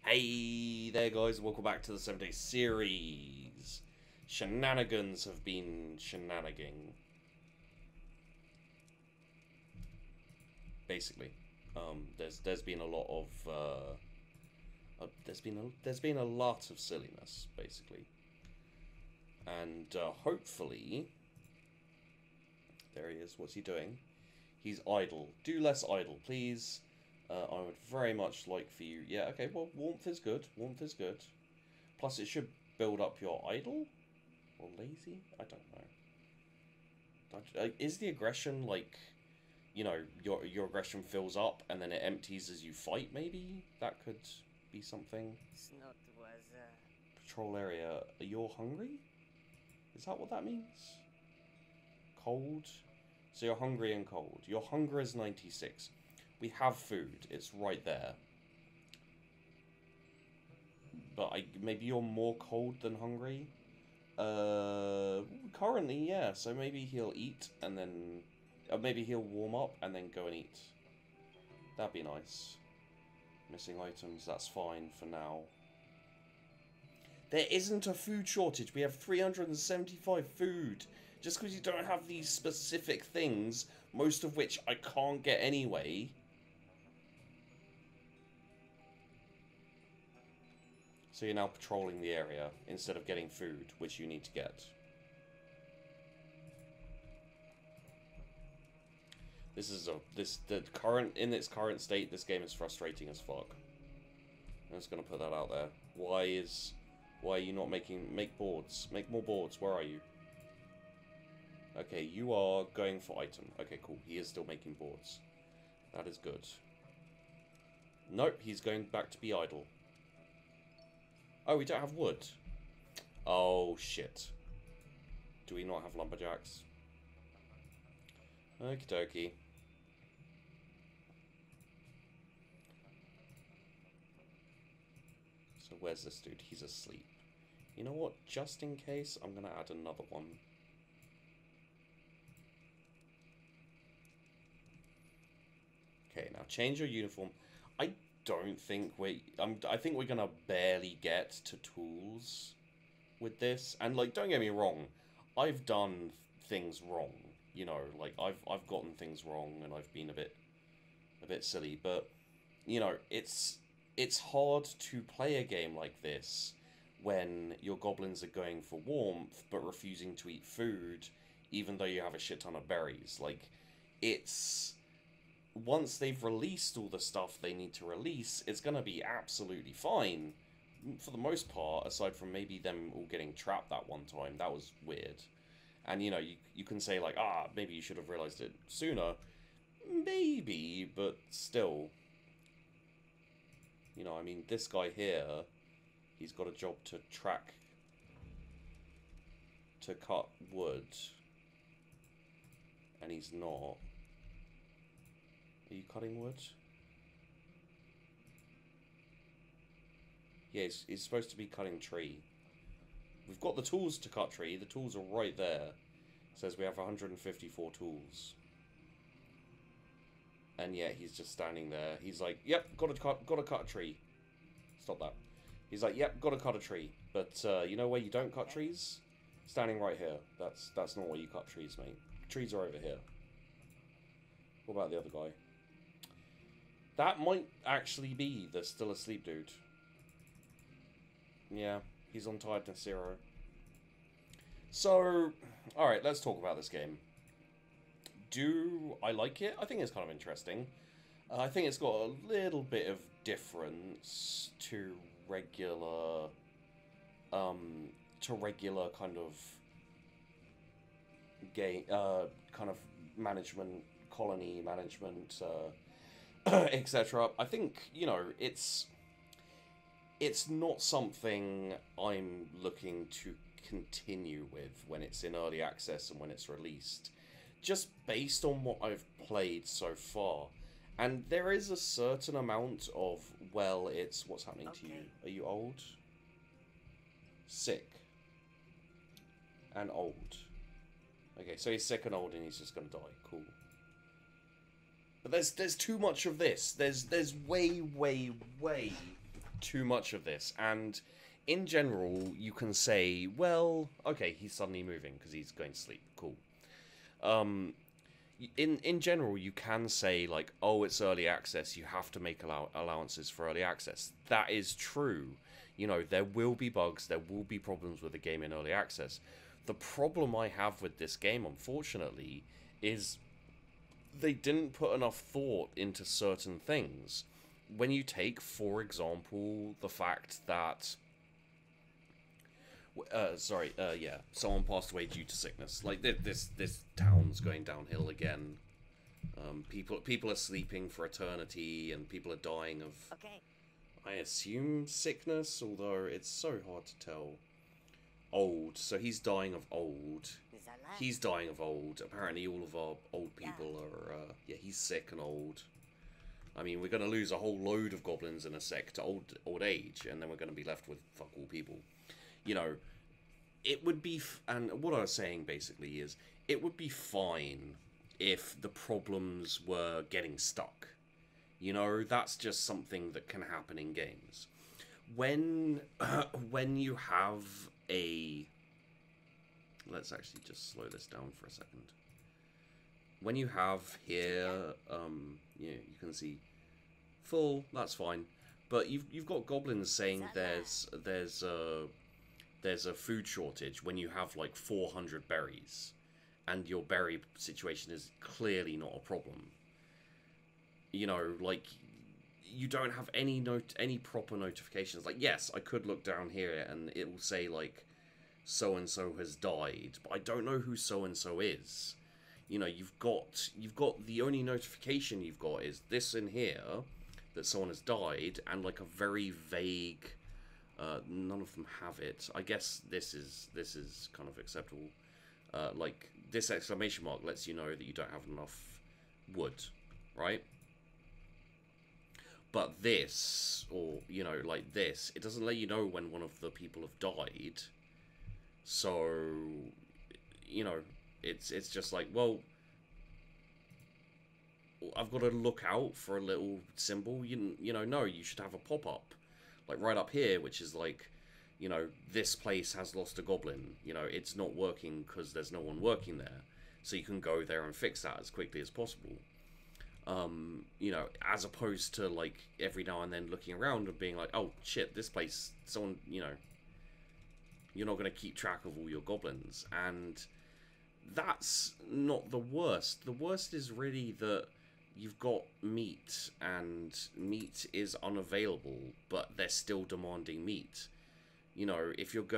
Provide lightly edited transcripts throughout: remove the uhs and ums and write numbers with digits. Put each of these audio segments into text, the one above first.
Hey there guys, welcome back to the 7-Day series. Shenanigans have been shenaniganing. Basically. There's been a lot of there's been a lot of silliness, basically. And hopefully there he is, what's he doing? He's idle. Do less idle, please. I would very much like for you... Yeah, okay, well, warmth is good. Warmth is good. Plus, it should build up your idle? Or lazy? I don't know. Is the aggression, like... You know, your aggression fills up and then it empties as you fight, maybe? That could be something. Patrol area. You're hungry? Is that what that means? Cold? So you're hungry and cold. Your hunger is 96. We have food. It's right there. But maybe you're more cold than hungry? Currently, yeah. So maybe he'll eat and then... maybe he'll warm up and then go and eat. That'd be nice. Missing items, that's fine for now. There isn't a food shortage. We have 375 food. Just because you don't have these specific things, most of which I can't get anyway... So you're now patrolling the area instead of getting food, which you need to get. This is in its current state, this game is frustrating as fuck. I'm just gonna put that out there. Why are you not make boards? Make more boards. Where are you? Okay, you are going for item. Okay, cool. He is still making boards. That is good. Nope, he's going back to be idle. Oh, we don't have wood. Oh, shit. Do we not have lumberjacks? Okie dokie. So where's this dude? He's asleep. You know what? Just in case, I'm going to add another one. Okay, now change your uniform. I don't think I think we're gonna barely get to tools with this. And like, don't get me wrong, I've done things wrong. You know, like I've gotten things wrong and I've been a bit silly. But you know, it's hard to play a game like this when your goblins are going for warmth but refusing to eat food, even though you have a shit ton of berries. Like, it's... Once they've released all the stuff they need to release, it's going to be absolutely fine. For the most part, aside from maybe them all getting trapped that one time. That was weird. And, you know, you can say, like, maybe you should have realized it sooner. Maybe, but still. You know, I mean, this guy here, he's got a job to cut wood. And he's not. Are you cutting wood? Yeah, he's supposed to be cutting tree. We've got the tools to cut tree. The tools are right there. It says we have 154 tools. And yet he's just standing there. He's like, yep, gotta cut a tree. Stop that. He's like, yep, gotta cut a tree. But you know where you don't cut trees? Standing right here. That's not where you cut trees, mate. Trees are over here. What about the other guy? That might actually be the still asleep dude. Yeah, he's on tiredness 0. So, alright, let's talk about this game. Do I like it? I think it's kind of interesting. I think it's got a little bit of difference to regular kind of game, kind of management, colony management, etc. I think, you know, it's not something I'm looking to continue with when it's in early access and when it's released, just based on what I've played so far. And there is a certain amount of, well, it's what's happening to you. Are you old? Sick. And old. Okay, so he's sick and old and he's just gonna die. Cool. But there's too much of this. There's way too much of this, and in general, you can say, well, okay, he's suddenly moving because he's going to sleep. Cool. Um, in general, you can say like, oh, it's early access. You have to make allowances for early access. That is true. You know, there will be bugs. There will be problems with the game in early access. The problem I have with this game, unfortunately, is they didn't put enough thought into certain things. When you take, for example, the fact that yeah, someone passed away due to sickness. Like this town's going downhill again. People are sleeping for eternity, and people are dying of, I assume, sickness. Although it's so hard to tell. Old. So he's dying of old. He's dying of old. Apparently, all of our old people are. Yeah, he's sick and old. I mean, we're going to lose a whole load of goblins in a sec to old age, and then we're going to be left with fuck all people. You know, it would be, and what I was saying basically is, it would be fine if the problems were getting stuck. You know, that's just something that can happen in games. When you have a, let's actually just slow this down for a second. When you have here, you can see full, that's fine, but you've got goblins saying there's a food shortage when you have like 400 berries, and your berry situation is clearly not a problem. You know, like, you don't have any proper notifications. Like, yes, I could look down here and it will say like so and so has died, but I don't know who so and so is. You know, you've got the only notification you've got is this in here, that someone has died, and like a very vague, none of them have it. I guess this is kind of acceptable. Like, this exclamation mark lets you know that you don't have enough wood, right? But this, or, you know, like this, it doesn't let you know when one of the people have died. So, you know, it's just like, well, I've got to look out for a little symbol. You know, no, you should have a pop-up, like right up here, which is like, you know, this place has lost a goblin. You know, it's not working because there's no one working there. So you can go there and fix that as quickly as possible. You know, as opposed to like every now and then looking around and being like, oh shit, this place, someone, you know, you're not going to keep track of all your goblins. And that's not the worst. The worst is really that you've got meat, and meat is unavailable, but they're still demanding meat. You know, if you're not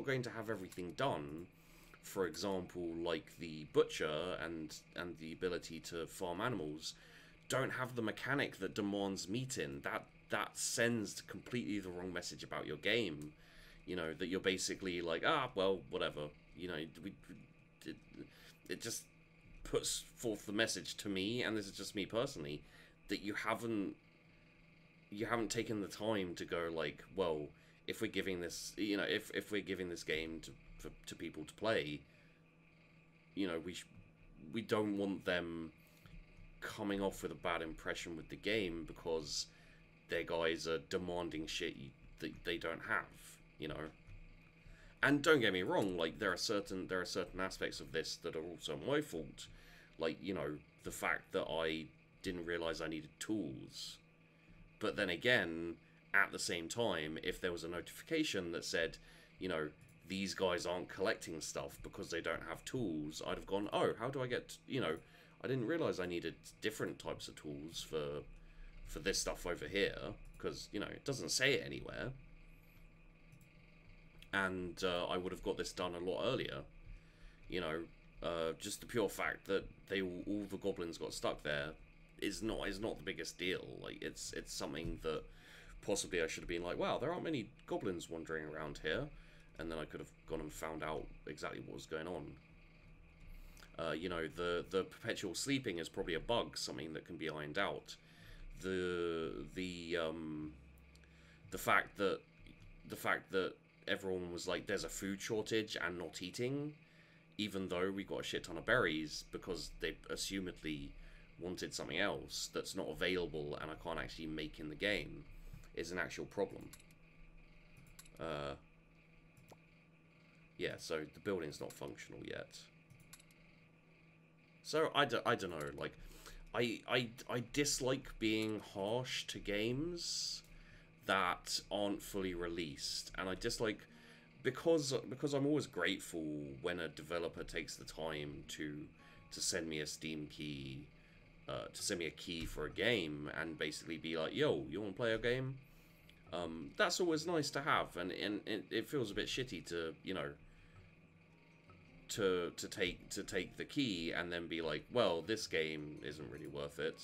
going to have everything done, for example, like the butcher and the ability to farm animals, don't have the mechanic that demands meat in, that sends completely the wrong message about your game. You know, that you're basically like, well, whatever. You know, it just puts forth the message to me, and this is just me personally, that you haven't taken the time to go like, well, if we're giving this, you know, if we're giving this game to people to play, you know, we don't want them coming off with a bad impression with the game because their guys are demanding shit that they don't have, you know. And don't get me wrong, like, there are certain aspects of this that are also my fault, like, you know, the fact that I didn't realize I needed tools. But then again, at the same time, if there was a notification that said, you know, these guys aren't collecting stuff because they don't have tools, I'd have gone, oh, how do I get, you know, I didn't realize I needed different types of tools for this stuff over here, because, you know, it doesn't say it anywhere. And I would have got this done a lot earlier. You know, just the pure fact that all the goblins got stuck there is not the biggest deal. Like, it's something that possibly I should have been like, wow, there aren't many goblins wandering around here, and then I could have gone and found out exactly what was going on. You know, the perpetual sleeping is probably a bug, something that can be ironed out. The fact that everyone was like, there's a food shortage and not eating, even though we got a shit ton of berries, because they assumedly wanted something else that's not available and I can't actually make in the game is an actual problem. Yeah, so the building's not functional yet. So I don't know, like, I dislike being harsh to games that aren't fully released, and I dislike because I'm always grateful when a developer takes the time to send me a Steam key, to send me a key for a game, and basically be like, yo, you want to play a game? That's always nice to have, and it feels a bit shitty to, you know, to take the key and then be like, well, this game isn't really worth it,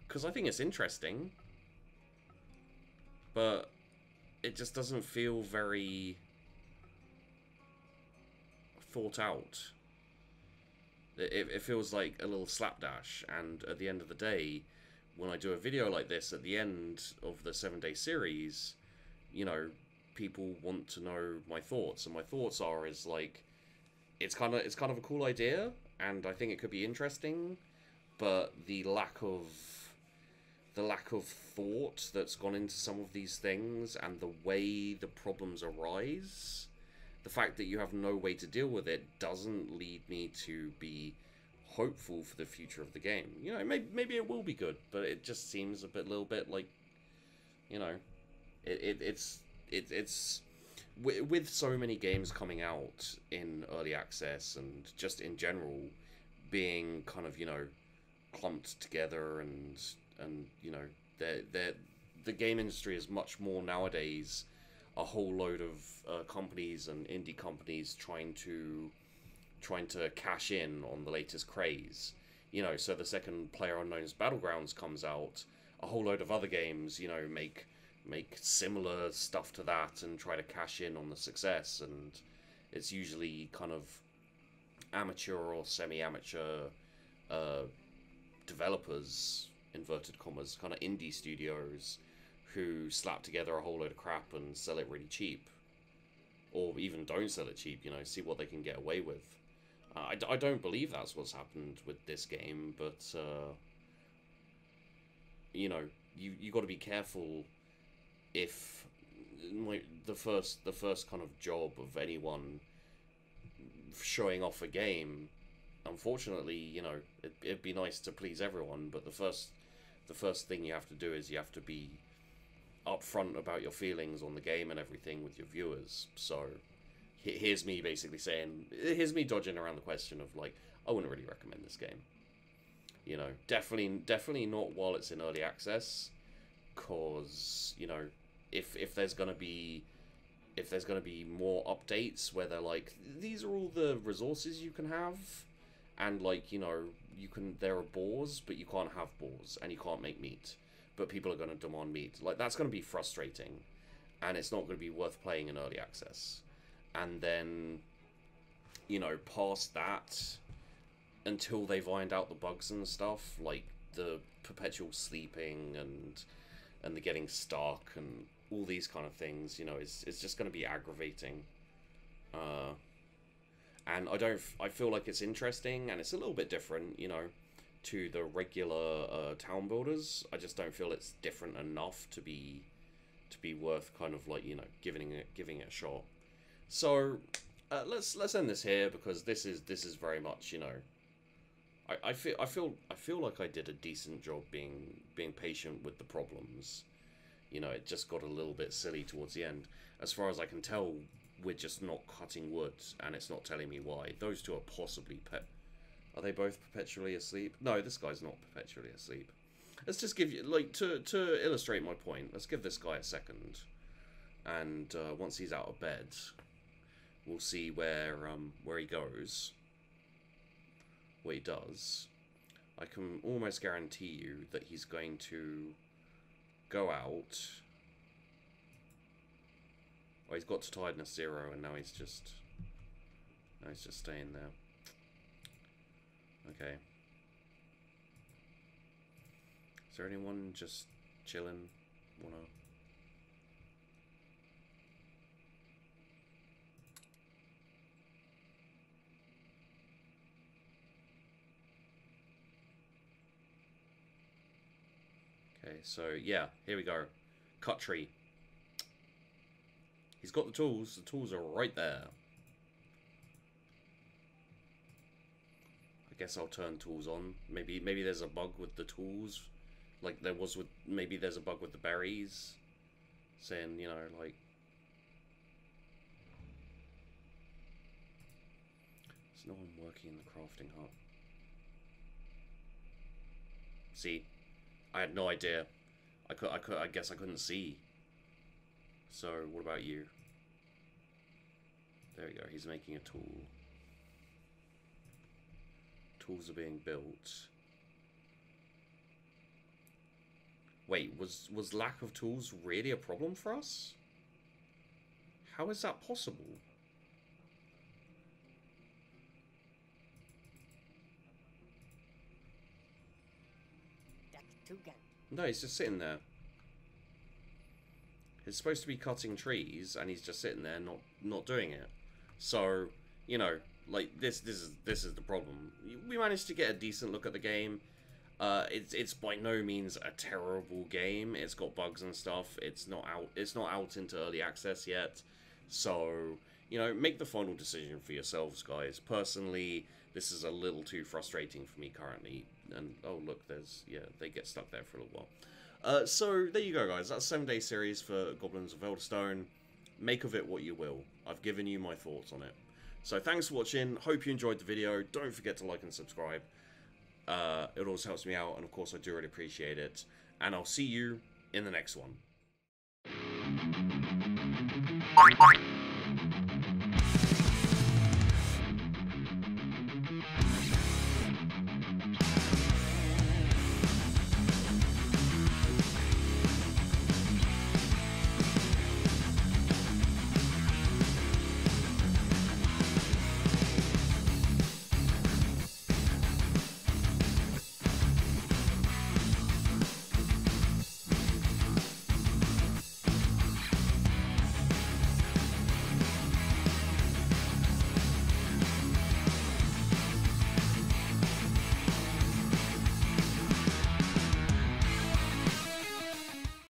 because I think it's interesting, but it just doesn't feel very thought out. It feels like a little slapdash, and at the end of the day, when I do a video like this at the end of the 7-day series, you know, people want to know my thoughts, and my thoughts are is like, it's kind of a cool idea, and I think it could be interesting, but the lack of thought that's gone into some of these things, and the way the problems arise, the fact that you have no way to deal with it doesn't lead me to be hopeful for the future of the game. You know, maybe it will be good, but it just seems a little bit like, you know, it's with so many games coming out in early access and just in general being kind of, you know, clumped together, and you know, the game industry is much more nowadays a whole load of companies and indie companies trying to cash in on the latest craze. You know, so the second PlayerUnknown's Battlegrounds comes out, a whole load of other games, you know, make similar stuff to that and try to cash in on the success, and it's usually kind of amateur or semi-amateur developers, inverted commas, kind of indie studios who slap together a whole load of crap and sell it really cheap, or even don't sell it cheap, you know, see what they can get away with. I don't believe that's what's happened with this game, but you know, you got to be careful if, like, the first kind of job of anyone showing off a game, unfortunately, you know, it'd be nice to please everyone, but the first thing you have to do is you have to be upfront about your feelings on the game and everything with your viewers. So here's me basically saying, here's me dodging around the question of, like, I wouldn't really recommend this game. You know, definitely not while it's in early access, cause, you know, if there's gonna be more updates where they're like, these are all the resources you can have, and, like, you know, there are boars, but you can't have boars, and you can't make meat, but people are going to demand meat. Like, that's going to be frustrating, and it's not going to be worth playing in early access. And then, you know, past that, until they've ironed out the bugs and stuff, like the perpetual sleeping and the getting stuck and all these kind of things, you know, it's just going to be aggravating. And I feel like it's interesting, and it's a little bit different, you know, to the regular town builders. I just don't feel it's different enough to be worth kind of, like, you know, giving it a shot. So let's end this here, because this is very much, you know, I feel like I did a decent job being patient with the problems. You know, it just got a little bit silly towards the end. As far as I can tell, we're just not cutting wood, and it's not telling me why. Those two are possibly Are they both perpetually asleep? No, this guy's not perpetually asleep. Let's just give you, like, to illustrate my point, let's give this guy a second. And once he's out of bed, we'll see where he goes. What he does. I can almost guarantee you that he's going to go out. Oh, he's got to tiredness 0, and now he's just staying there. Okay. Is there anyone just chilling? Wanna? Okay, so yeah, here we go. Cut tree. He's got the tools. The tools are right there. I guess I'll turn tools on. Maybe there's a bug with the tools, like there was with, maybe there's a bug with the berries, saying, you know, like, there's no one working in the crafting hut. See, I had no idea. I guess I couldn't see. So what about you? There we go. He's making a tool. Tools are being built. Wait, was lack of tools really a problem for us? How is that possible? No, he's just sitting there. He's supposed to be cutting trees, and he's just sitting there, not doing it. So, you know, like this is the problem. We managed to get a decent look at the game. It's by no means a terrible game. It's got bugs and stuff. It's not out into early access yet. So, you know, make the final decision for yourselves, guys. Personally, this is a little too frustrating for me currently. And oh look, yeah, they get stuck there for a little while. So there you go, guys. That's a 7-day series for Goblins of Elderstone. Make of it what you will. I've given you my thoughts on it. So thanks for watching. Hope you enjoyed the video. Don't forget to like and subscribe. It always helps me out, and of course I do really appreciate it. And I'll see you in the next one.